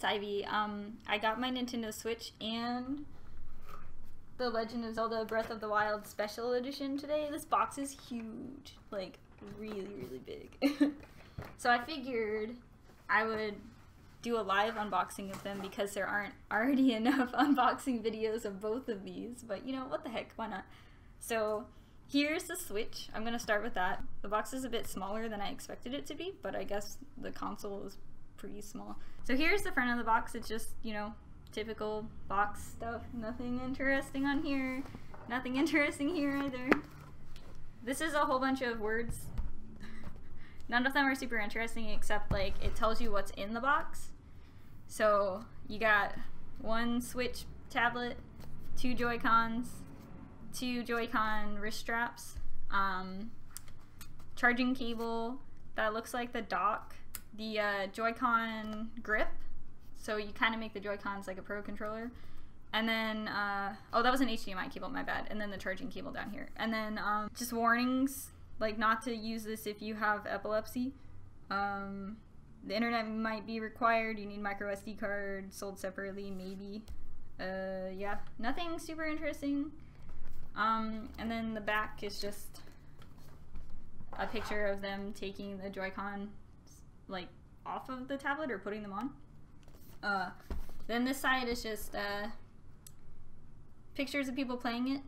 it's Ivy. I got my Nintendo Switch and the Legend of Zelda Breath of the Wild Special Edition today. This box is huge, like really, really big. So I figured I would do a live unboxing of them because there aren't already enough unboxing videos of both of these, but you know, what the heck, why not? So here's the Switch. I'm gonna start with that. The box is a bit smaller than I expected it to be, but I guess the console is pretty small. So here's the front of the box. It's just, you know, typical box stuff. Nothing interesting on here. Nothing interesting here either. This is a whole bunch of words. None of them are super interesting except like it tells you what's in the box. So you got one Switch tablet, two Joy-Cons, two Joy-Con wrist straps, charging cable that looks like the dock, the Joy-Con grip, so you kind of make the Joy-Cons like a Pro controller, and then oh, that was an HDMI cable, my bad, and then the charging cable down here, and then just warnings like not to use this if you have epilepsy. The internet might be required, you need micro SD card, sold separately, maybe. Yeah, nothing super interesting. And then the back is just a picture of them taking the Joy-Con like off of the tablet or putting them on. Then this side is just pictures of people playing it.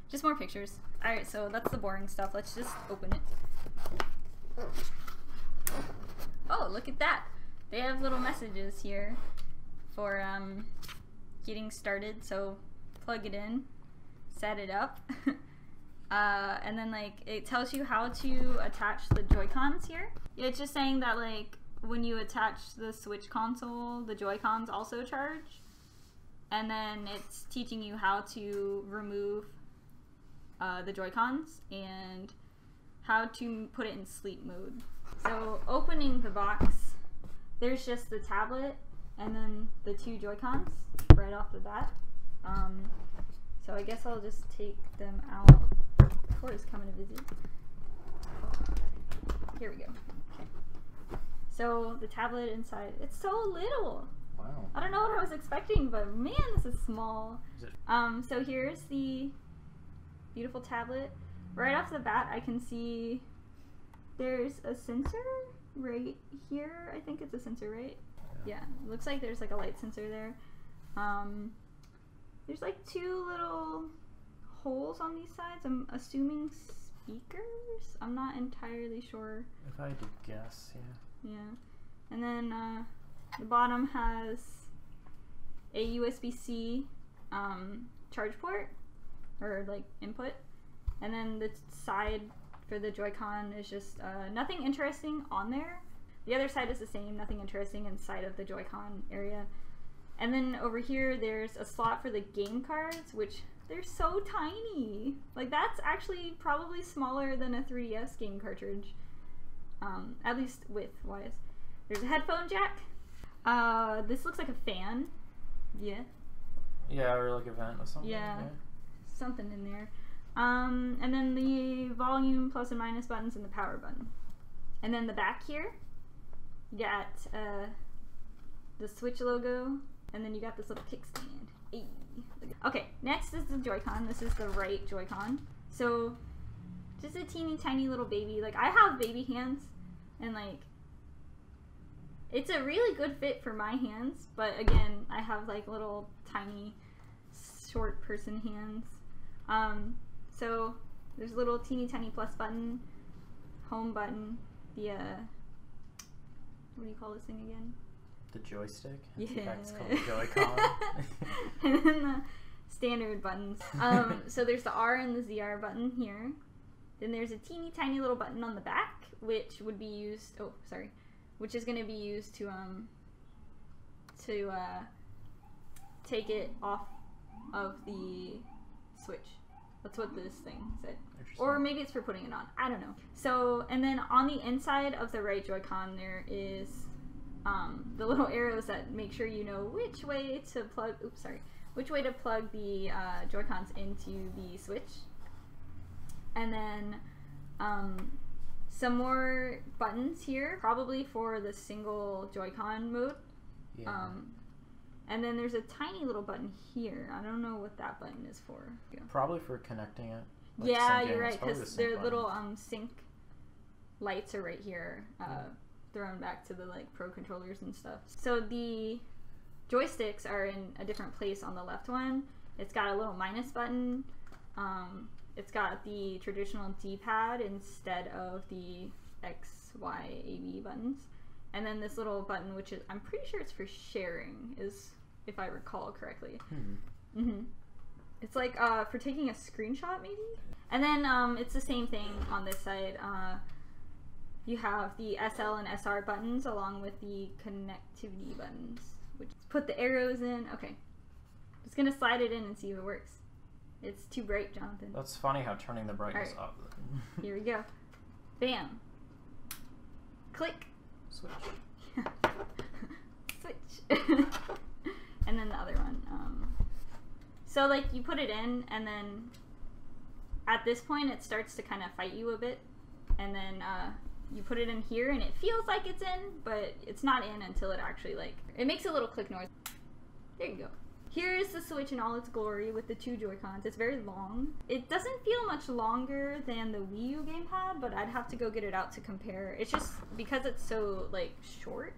Just more pictures. Alright, so that's the boring stuff. Let's just open it. Oh, look at that! They have little messages here for getting started. So plug it in, set it up, and then like it tells you how to attach the Joy-Cons here. It's just saying that like when you attach the Switch console, the Joy-Cons also charge, and then it's teaching you how to remove the Joy-Cons and how to put it in sleep mode. So opening the box, there's just the tablet and then the two Joy-Cons right off the bat. So I guess I'll just take them out. Corey's coming to visit. Here we go. Okay. So the tablet inside, it's so little. Wow. I don't know what I was expecting, but man, this is small. So here's the beautiful tablet. Right off the bat, I can see there's a sensor right here. I think it's a sensor, right? Yeah, it looks like there's like a light sensor there. There's like two little holes on these sides. I'm assuming speakers? I'm not entirely sure. If I had to guess, yeah. Yeah. And then the bottom has a USB-C charge port, or like input. And then the side for the Joy-Con is just nothing interesting on there. The other side is the same, nothing interesting inside of the Joy-Con area. And then over here there's a slot for the game cards, which they're so tiny. Like that's actually probably smaller than a 3DS game cartridge, at least width-wise. There's a headphone jack. This looks like a fan. Yeah. Yeah, or like a vent or something. Yeah, something in there. And then the volume plus and minus buttons and the power button. And then the back here, you got the Switch logo, and then you got this little kickstand. Hey. Okay, next is the Joy-Con. This is the right Joy-Con. So, just a teeny tiny little baby. Like, I have baby hands, and like, it's a really good fit for my hands, but again, I have like little tiny short person hands. So there's a little teeny tiny plus button, home button, the what do you call this thing again? The joystick? Yeah. In fact, it's called the Joy-Con. And then the standard buttons. So there's the R and the ZR button here. Then there's a teeny tiny little button on the back, which would be used, which is going to be used to take it off of the Switch. That's what this thing said. Or maybe it's for putting it on. I don't know. So, and then on the inside of the right Joy-Con, there is the little arrows that make sure you know which way to plug. Which way to plug the Joy-Cons into the Switch. And then some more buttons here, probably for the single Joy-Con mode. Yeah. And then there's a tiny little button here. I don't know what that button is for. Probably for connecting it. Like yeah, syncing. you're right, because their button. little sync lights are right here, thrown back to the like pro controllers and stuff. So the joysticks are in a different place on the left one. It's got a little minus button. It's got the traditional D-pad instead of the X, Y, A, B buttons. And then this little button, which is, I'm pretty sure it's for sharing, is, if I recall correctly. It's like for taking a screenshot, maybe? And then it's the same thing on this side. You have the SL and SR buttons along with the connectivity buttons, which put the arrows in. Okay. Just gonna slide it in and see if it works. It's too bright, Jonathan. That's funny how turning the brightness up. Here we go. Bam. Click. Switch. Switch. And then the other one. So like you put it in, and then at this point it starts to kind of fight you a bit, and then you put it in here and it feels like it's in, but it's not in until it actually like, it makes a little click noise. There you go. Here is the Switch in all its glory with the 2 Joy-Cons. It's very long. It doesn't feel much longer than the Wii U gamepad, but I'd have to go get it out to compare. It's just because it's so like short,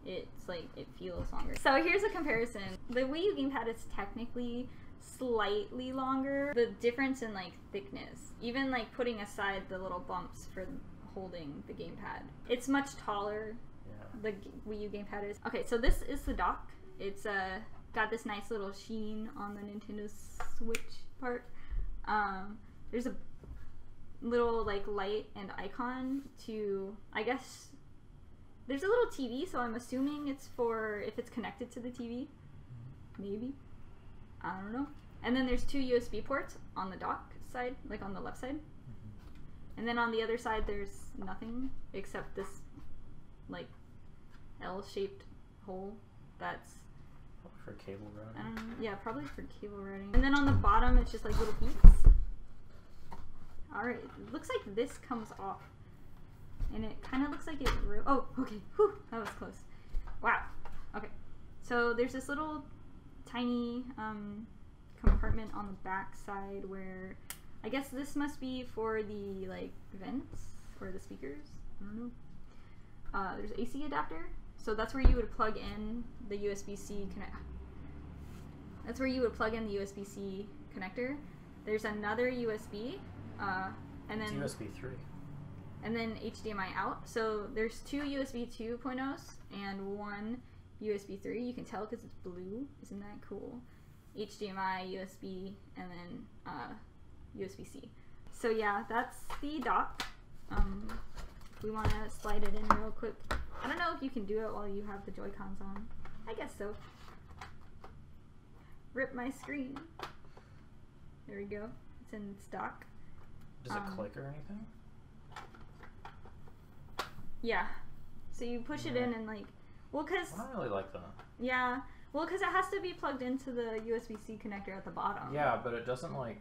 it's like it feels longer. So here's a comparison. The Wii U gamepad is technically slightly longer. The difference in like thickness, even like putting aside the little bumps for holding the gamepad, it's much taller. Yeah. The Wii U gamepad is. Okay, so this is the dock. It's got this nice little sheen on the Nintendo Switch part. There's a little like light and icon to, I guess, there's a little TV, so I'm assuming it's for if it's connected to the TV. Maybe. I don't know. And then there's 2 USB ports on the dock side, like on the left side. And then on the other side there's nothing except this like L-shaped hole that's for cable routing. I don't know. Yeah, probably for cable routing. And then on the bottom, it's just like little beeps. Alright, it looks like this comes off. And it kind of looks like it... Oh, okay. Whew, that was close. Wow. Okay. So there's this little tiny compartment on the back side where... I guess this must be for the, like, vents or the speakers. I don't know. There's AC adapter. So that's where you would plug in the USB-C connector. That's where you would plug in the USB-C connector. There's another USB, and then it's USB 3. And then HDMI out. So there's 2 USB 2.0s and 1 USB 3. You can tell because it's blue. Isn't that cool? HDMI, USB, and then USB-C. So yeah, that's the dock. If we want to slide it in real quick. I don't know if you can do it while you have the Joy-Cons on. I guess so. Rip my screen. There we go. It's in stock. Does it click or anything? Yeah. So you push it in and like, well, cause I don't really like that. Yeah. Well, because it has to be plugged into the USB-C connector at the bottom. Yeah, but it doesn't like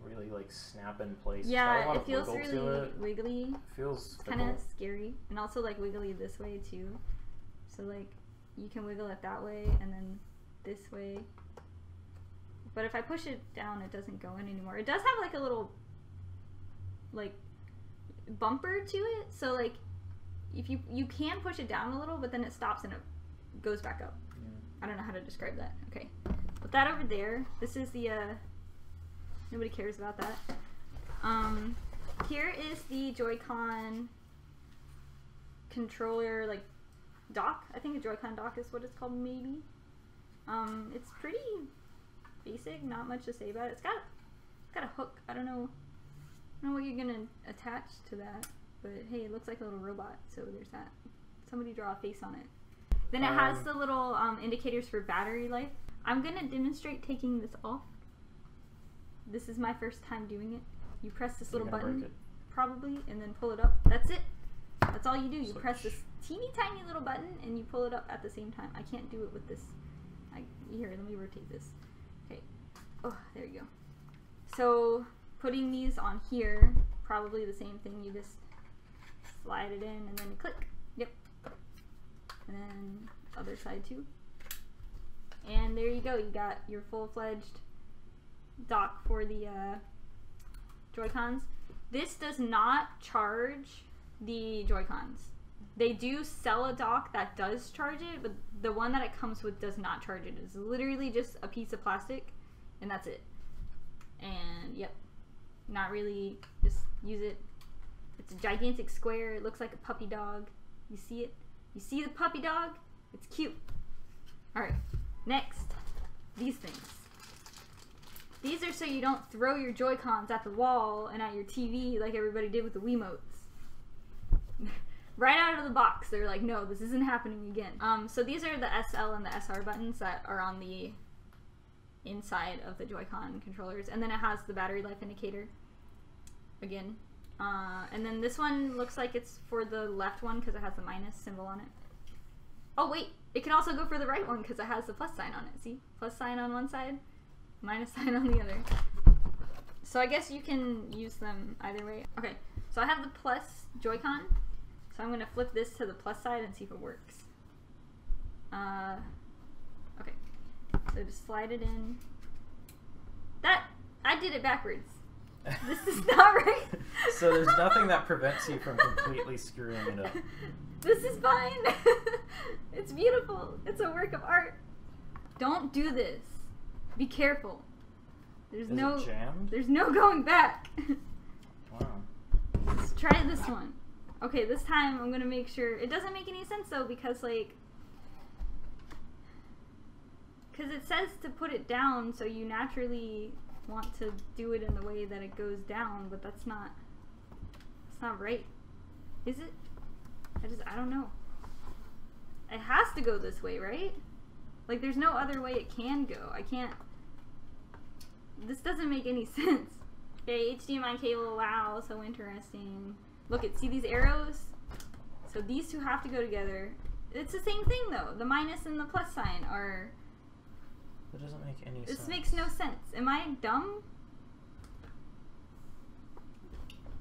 really like snap in place. Yeah, it feels really wiggly. It feels kind of scary, and also like wiggly this way too. So like you can wiggle it that way and then this way. But if I push it down, it doesn't go in anymore. It does have like a little like bumper to it, so like if you can push it down a little, but then it stops and it goes back up. I don't know how to describe that. Okay, put that over there. This is the nobody cares about that. Here is the Joy-Con controller, like dock. I think a Joy-Con dock is what it's called, maybe. It's pretty basic, not much to say about it. It's got a hook. I don't know what you're gonna attach to that, but hey, it looks like a little robot, so there's that. Somebody draw a face on it. Then it has the little indicators for battery life. I'm gonna demonstrate taking this off. This is my first time doing it. You press this little button, probably, and then pull it up. That's it. That's all you do. You press this teeny tiny little button and you pull it up at the same time. I can't do it with this. Here, let me rotate this. Okay. Oh, there you go. So putting these on here, probably the same thing. You just slide it in and then you click. Yep. And then other side too. And there you go. You got your full-fledged dock for the Joy-Cons. This does not charge the Joy-Cons. They do sell a dock that does charge it, but the one that it comes with does not charge it. It's literally just a piece of plastic, and that's it. And yep, not really, just use it. It's a gigantic square. It looks like a puppy dog. You see it? You see the puppy dog? It's cute. Alright, next, these things. These are so you don't throw your Joy-Cons at the wall and at your TV like everybody did with the Wiimotes. Right out of the box, they're like, no, this isn't happening again. So these are the SL and the SR buttons that are on the inside of the Joy-Con controllers. And then it has the battery life indicator, again. And then this one looks like it's for the left one because it has the minus symbol on it. Oh wait, it can also go for the right one because it has the plus sign on it. See? Plus sign on one side, minus sign on the other. So I guess you can use them either way. Okay, so I have the plus Joy-Con. So I'm going to flip this to the plus side and see if it works. Okay, so just slide it in. I did it backwards. This is not right. So there's nothing that prevents you from completely screwing it up. This is fine. It's beautiful. It's a work of art. Don't do this. Be careful. There's Is no going back. Wow. Let's try this one. Okay, this time I'm gonna make sure it doesn't make any sense though because like it says to put it down, so you naturally want to do it in the way that it goes down, but that's not right. Is it? I don't know. It has to go this way, right? Like there's no other way it can go. I can't. This doesn't make any sense. Okay, HDMI cable, wow, so interesting. Look, see these arrows? So these two have to go together. It's the same thing though. The minus and the plus sign are... That doesn't make any sense. This makes no sense. Am I dumb?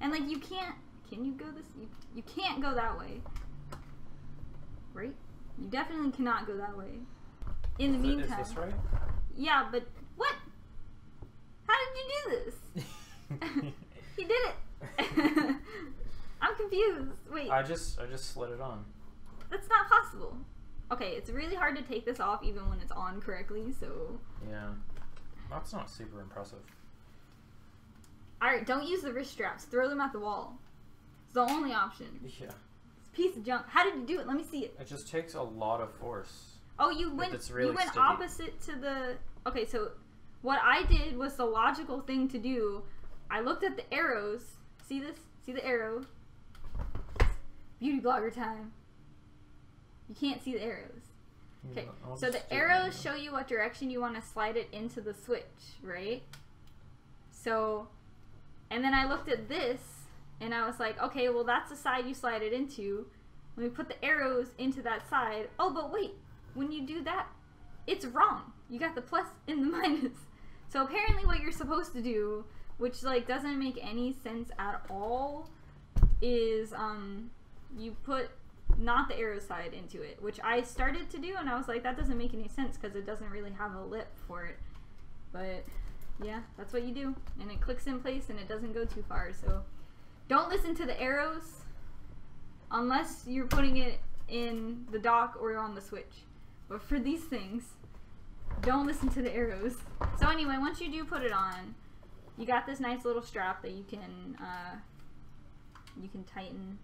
And like you can't... Can you go this? You can't go that way. Right? You definitely cannot go that way. In the meantime... Is this right? Yeah, but... What? How did you do this? He did it! I'm confused. Wait. I just slid it on. That's not possible. Okay, it's really hard to take this off even when it's on correctly, so... Yeah. That's not super impressive. Alright, don't use the wrist straps. Throw them at the wall. It's the only option. Yeah. It's a piece of junk. How did you do it? Let me see it. It just takes a lot of force. Oh, you went sticky. opposite to the... Okay, so what I did was the logical thing to do. I looked at the arrows. See this? See the arrow? Beauty blogger time. You can't see the arrows. Okay, so the arrows show you what direction you want to slide it into the switch, right? So, and then I looked at this, and I was like, okay, well that's the side you slide it into. Let me put the arrows into that side. Oh, but wait, when you do that, it's wrong. You got the plus and the minus. So apparently what you're supposed to do, which like doesn't make any sense at all, is you put not the arrow side into it, which I started to do, and I was like, that doesn't make any sense because it doesn't really have a lip for it. But yeah, that's what you do, and it clicks in place and it doesn't go too far. So don't listen to the arrows unless you're putting it in the dock or on the switch. But for these things, don't listen to the arrows. So anyway, once you do put it on, you got this nice little strap that you can tighten.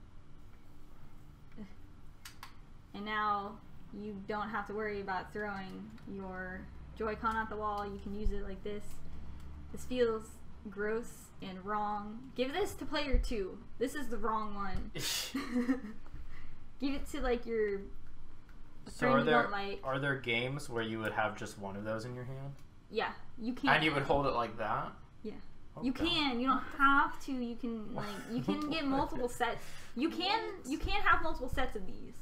And now you don't have to worry about throwing your Joy-Con at the wall. You can use it like this. This feels gross and wrong. Give this to player 2. This is the wrong one. Give it to like your friend you don't like. Are there games where you would have just one of those in your hand? Yeah, you can. And you would hold it like that? Yeah. Okay. You can. You don't have to. You can like you can get multiple sets. You can have multiple sets of these.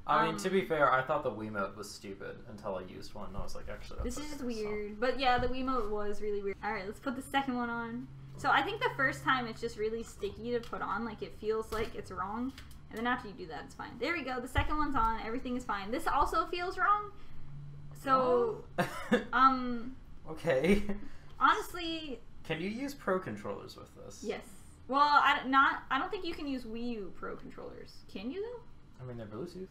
I mean, to be fair, I thought the Wiimote was stupid until I used one, and I was like, actually, that's this is just weird. So. But yeah, the Wiimote was really weird. Alright, let's put the second one on. So I think the first time it's just really sticky to put on, like it feels like it's wrong. And then after you do that, it's fine. There we go, the second one's on, everything is fine. This also feels wrong. So, Okay. Honestly. Can you use Pro controllers with this? Yes. Well, I don't think you can use Wii U Pro controllers. Can you though? I mean, they're Bluetooth.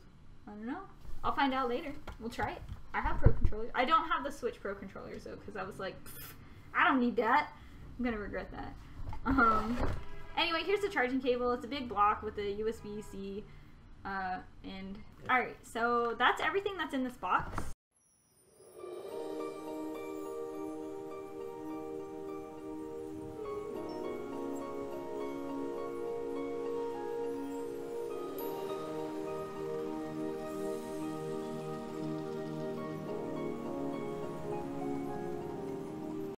I don't know. I'll find out later. We'll try it. I have Pro controllers. I don't have the Switch Pro controllers though, because I was like, I don't need that. I'm gonna regret that. Anyway, here's the charging cable. It's a big block with a USB-C. Alright, so that's everything that's in this box.